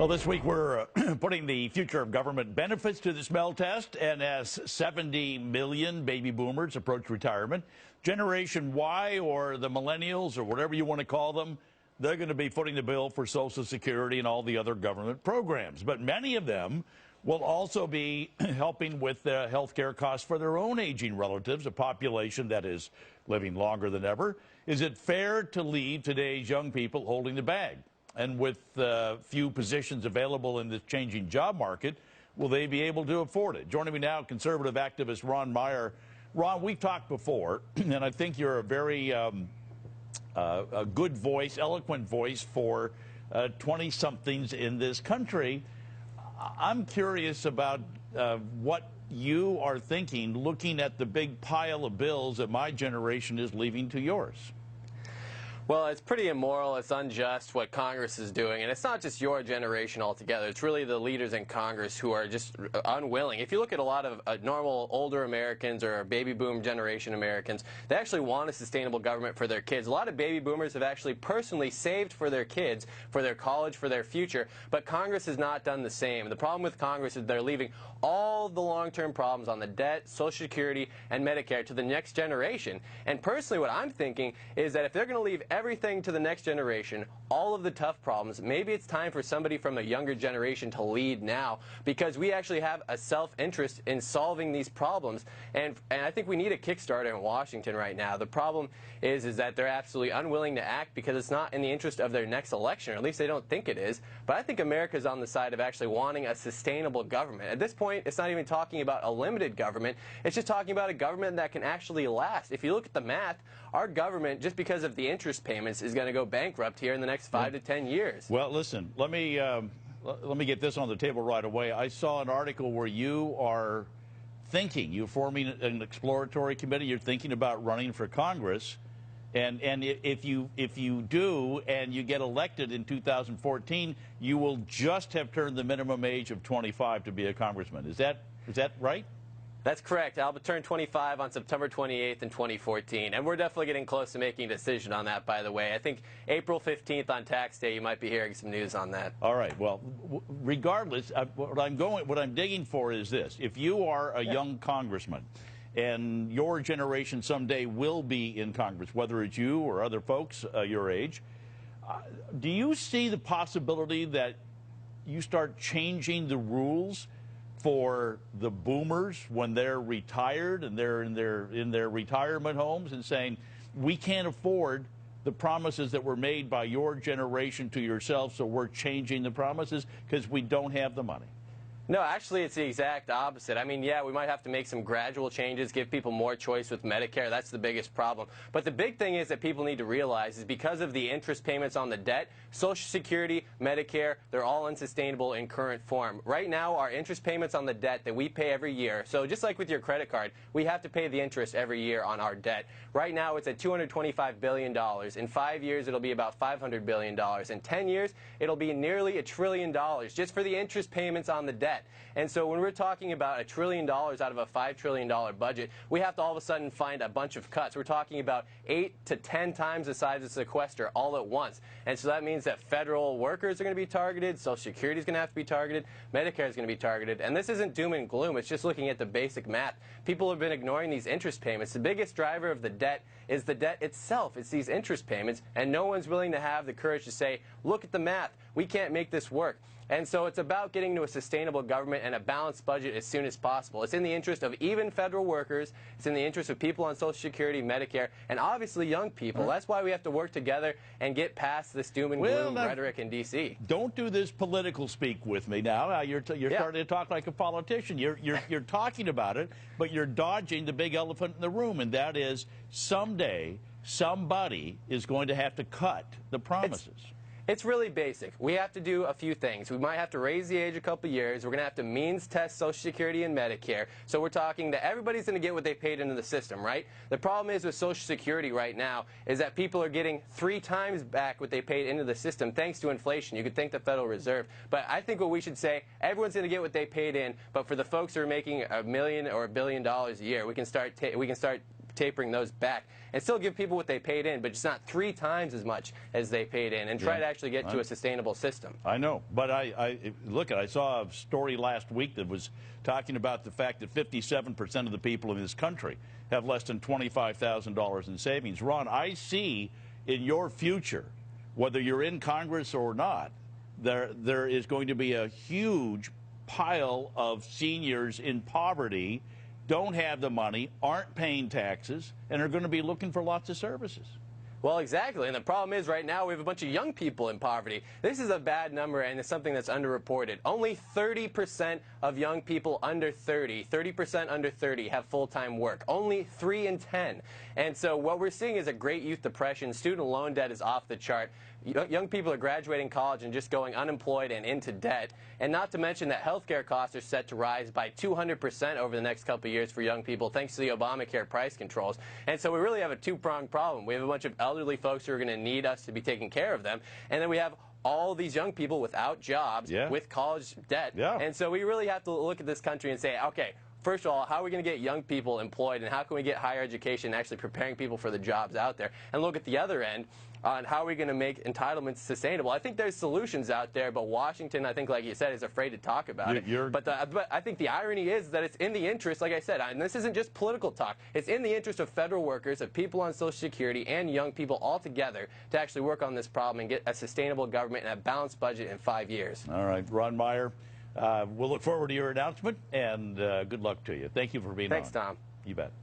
Well, this week we're putting the future of government benefits to the smell test, and as 70 million baby boomers approach retirement, Generation Y, or the millennials, or whatever you want to call them, they're going to be footing the bill for Social Security and all the other government programs. But many of them will also be helping with the health care costs for their own aging relatives, a population that is living longer than ever. Is it fair to leave today's young people holding the bag? And with few positions available in this changing job market, will they be able to afford it? Joining me now, conservative activist Ron Meyer. Ron, we've talked before, and I think you're a very a good voice, eloquent voice for 20-somethings in this country. I'm curious about what you are thinking, looking at the big pile of bills that my generation is leaving to yours. Well, it's pretty immoral, it's unjust what Congress is doing, and it's not just your generation altogether. It's really the leaders in Congress who are just unwilling. If you look at a lot of normal older Americans or baby boom generation Americans, they actually want a sustainable government for their kids. A lot of baby boomers have actually personally saved for their kids, for their college, for their future, but Congress has not done the same. The problem with Congress is they're leaving all the long-term problems on the debt, Social Security, and Medicare to the next generation. And personally, what I'm thinking is that if they're going to leave everything to the next generation, all of the tough problems, maybe it's time for somebody from a younger generation to lead now, because we actually have a self-interest in solving these problems. And I think we need a Kickstarter in Washington right now. The problem is that they're absolutely unwilling to act because it's not in the interest of their next election, or at least they don't think it is. But I think America's on the side of actually wanting a sustainable government. At this point, it's not even talking about a limited government. It's just talking about a government that can actually last. If you look at the math, our government, just because of the interest payments, is going to go bankrupt here in the next 5 to 10 years. Well, listen, let me get this on the table right away. I saw an article where you are thinking, you're forming an exploratory committee, you're thinking about running for Congress, and if you do and you get elected in 2014, you will just have turned the minimum age of 25 to be a congressman. Is that right? That's correct. I'll turn 25 on September 28th in 2014, and we're definitely getting close to making a decision on that, by the way. I think April 15th on tax day, you might be hearing some news on that. All right. Well, regardless, what I'm digging for is this. If you are a young congressman and your generation someday will be in Congress, whether it's you or other folks your age, do you see the possibility that you start changing the rules for the boomers when they're retired and they're in their retirement homes, and saying, we can't afford the promises that were made by your generation to yourself, so we're changing the promises because we don't have the money? No, actually, it's the exact opposite. I mean, yeah, we might have to make some gradual changes, give people more choice with Medicare. That's the biggest problem. But the big thing is that people need to realize is because of the interest payments on the debt, Social Security, Medicare, they're all unsustainable in current form. Right now, our interest payments on the debt that we pay every year, so just like with your credit card, we have to pay the interest every year on our debt. Right now, it's at $225 billion. In 5 years, it'll be about $500 billion. In 10 years, it'll be nearly $1 trillion just for the interest payments on the debt. And so when we're talking about $1 trillion out of a $5 trillion budget, we have to all of a sudden find a bunch of cuts. We're talking about 8 to 10 times the size of sequester all at once. And so that means that federal workers are going to be targeted, Social Security is going to have to be targeted, Medicare is going to be targeted. And this isn't doom and gloom. It's just looking at the basic math. People have been ignoring these interest payments. The biggest driver of the debt is the debt itself. It's these interest payments, and no one's willing to have the courage to say, look at the math. We can't make this work. And so it's about getting to a sustainable government and a balanced budget as soon as possible. It's in the interest of even federal workers. It's in the interest of people on Social Security, Medicare, and obviously young people. That's why we have to work together and get past this doom and gloom rhetoric in D.C. Don't do this political speak with me now. You're starting to talk like a politician. You're talking about it, but you're dodging the big elephant in the room, and that is someday somebody is going to have to cut the promises. It's really basic. We have to do a few things. We might have to raise the age a couple years. We're going to have to means test Social Security and Medicare. So we're talking that everybody's going to get what they paid into the system, right? The problem is with Social Security right now is that people are getting 3 times back what they paid into the system thanks to inflation. You could thank the Federal Reserve. But I think what we should say, everyone's going to get what they paid in, but for the folks who are making $1 million or $1 billion a year, we can start tapering those back and still give people what they paid in, but just not 3 times as much as they paid in, and try to actually get to a sustainable system. I know, but I saw a story last week that was talking about the fact that 57% of the people in this country have less than $25,000 in savings. Ron, I see in your future, whether you're in Congress or not, there is going to be a huge pile of seniors in poverty, don't have the money, aren't paying taxes, and are going to be looking for lots of services. Well, exactly. And the problem is right now we have a bunch of young people in poverty. This is a bad number, and it's something that's underreported. Only 30% of young people under 30% under 30 have full-time work. Only 3 in 10. And so what we're seeing is a great youth depression. Student loan debt is off the chart. Young people are graduating college and just going unemployed and into debt. And not to mention that healthcare costs are set to rise by 200% over the next couple of years for young people, thanks to the Obamacare price controls. And so we really have a two-pronged problem. We have a bunch of elderly folks who are going to need us to be taking care of them. And then we have all these young people without jobs, with college debt. And so we really have to look at this country and say, okay, first of all, how are we going to get young people employed, and how can we get higher education actually preparing people for the jobs out there? And look at the other end on how are we going to make entitlements sustainable. I think there's solutions out there, but Washington, I think, like you said, is afraid to talk about it. But I think the irony is that it's in the interest, like I said, and this isn't just political talk, it's in the interest of federal workers, of people on Social Security, and young people all together to actually work on this problem and get a sustainable government and a balanced budget in 5 years. All right, Ron Meyer, we'll look forward to your announcement, and good luck to you. Thank you for being on. Thanks, Tom. You bet.